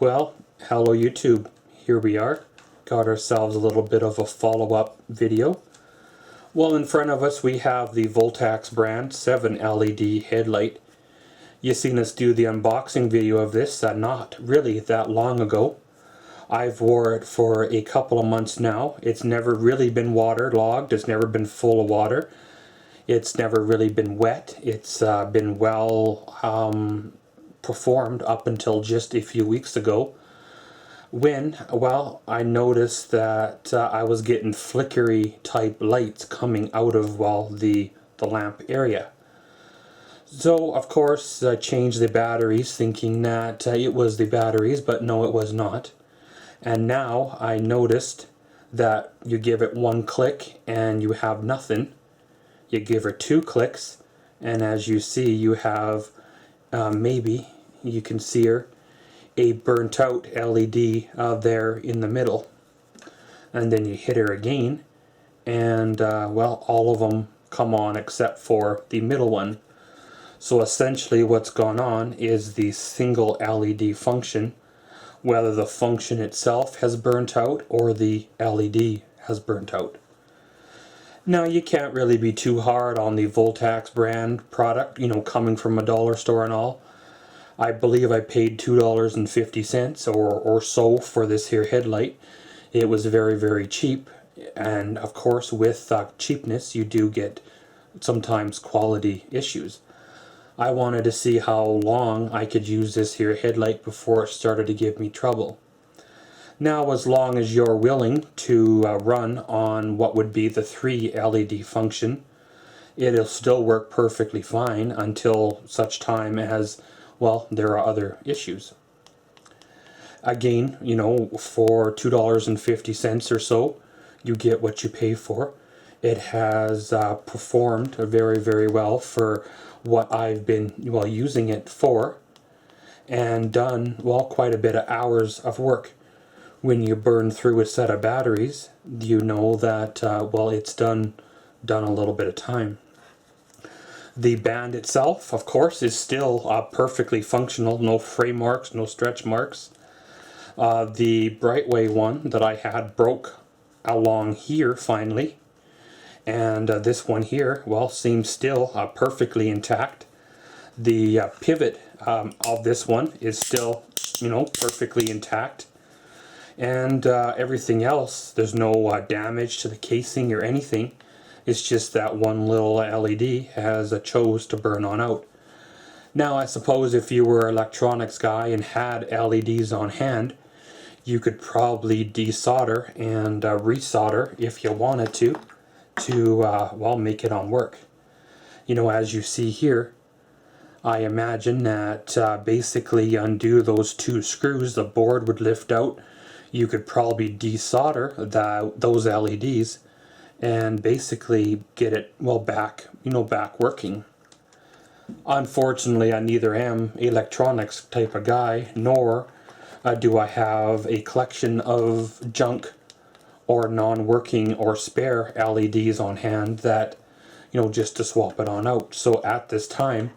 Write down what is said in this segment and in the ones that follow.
Well, hello YouTube. Here we are. Got ourselves a little bit of a follow-up video. Well, in front of us we have the Voltax brand 7 LED headlight. You seen us do the unboxing video of this not really that long ago. I've wore it for a couple of months now. It's never really been waterlogged. It's never been full of water. It's never really been wet. It's been well performed up until just a few weeks ago when, well, I noticed that I was getting flickery type lights coming out of, well, the lamp area. So of course I changed the batteries thinking that it was the batteries, but no, it was not. And now I noticed that you give it one click and you have nothing. You give her 2 clicks and as you see you have maybe you can see her a burnt out LED there in the middle, and then you hit her again and well, all of them come on except for the middle one. So essentially what's gone on is the single LED function, whether the function itself has burnt out or the LED has burnt out. Now you can't really be too hard on the Voltax brand product, you know, coming from a dollar store and all. I believe I paid $2.50 or so for this here headlight. It was very, very cheap, and of course with cheapness you do get sometimes quality issues. I wanted to see how long I could use this here headlight before it started to give me trouble. Now, as long as you're willing to run on what would be the 3 LED function, it'll still work perfectly fine until such time as, well, there are other issues. Again, you know, for $2.50 or so, you get what you pay for. It has performed very, very well for what I've been, well, using it for, and done, well, quite a bit of hours of work. When you burn through a set of batteries, you know that, well, it's done a little bit of time. The band itself, of course, is still perfectly functional. No fray marks, no stretch marks. The Brightway one that I had broke along here finally. And this one here, well, seems still perfectly intact. The pivot of this one is still, you know, perfectly intact. And everything else, there's no damage to the casing or anything. It's just that one little LED has chose to burn on out. Now I suppose if you were an electronics guy and had LEDs on hand, you could probably desolder and resolder if you wanted to well, make it on work. You know, as you see here, I imagine that basically undo those 2 screws, the board would lift out. You could probably desolder those LEDs and basically get it, well, back, you know, back working. Unfortunately, I neither am an electronics type of guy, nor do I have a collection of junk or non-working or spare LEDs on hand that, you know, just to swap it on out. So at this time,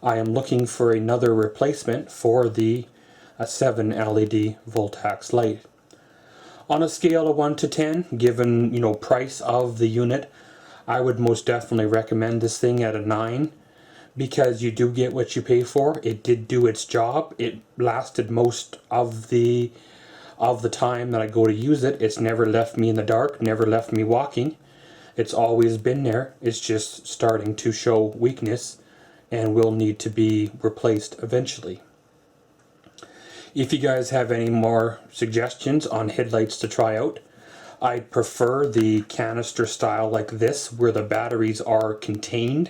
I am looking for another replacement for the 7 LED Voltax light. On a scale of 1 to 10, given, you know, price of the unit, I would most definitely recommend this thing at a 9, because you do get what you pay for. It did do its job. It lasted most of the time that I go to use it. It's never left me in the dark, never left me walking. It's always been there. It's just starting to show weakness and will need to be replaced eventually. If you guys have any more suggestions on headlights to try out, I prefer the canister style like this, where the batteries are contained.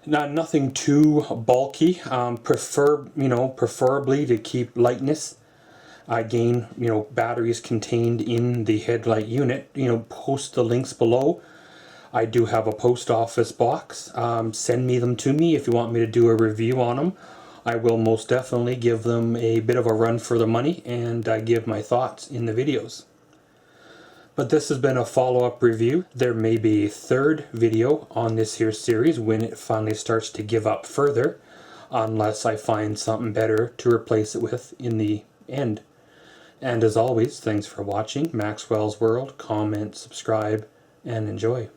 Nothing too bulky. Preferably to keep lightness. Again, you know, batteries contained in the headlight unit. You know, post the links below. I do have a post office box. Send me them to me if you want me to do a review on them. I will most definitely give them a bit of a run for the money and give my thoughts in the videos. But this has been a follow-up review. There may be a 3rd video on this here series when it finally starts to give up further, unless I find something better to replace it with in the end. And as always, thanks for watching Maxwell's World. Comment, subscribe, and enjoy.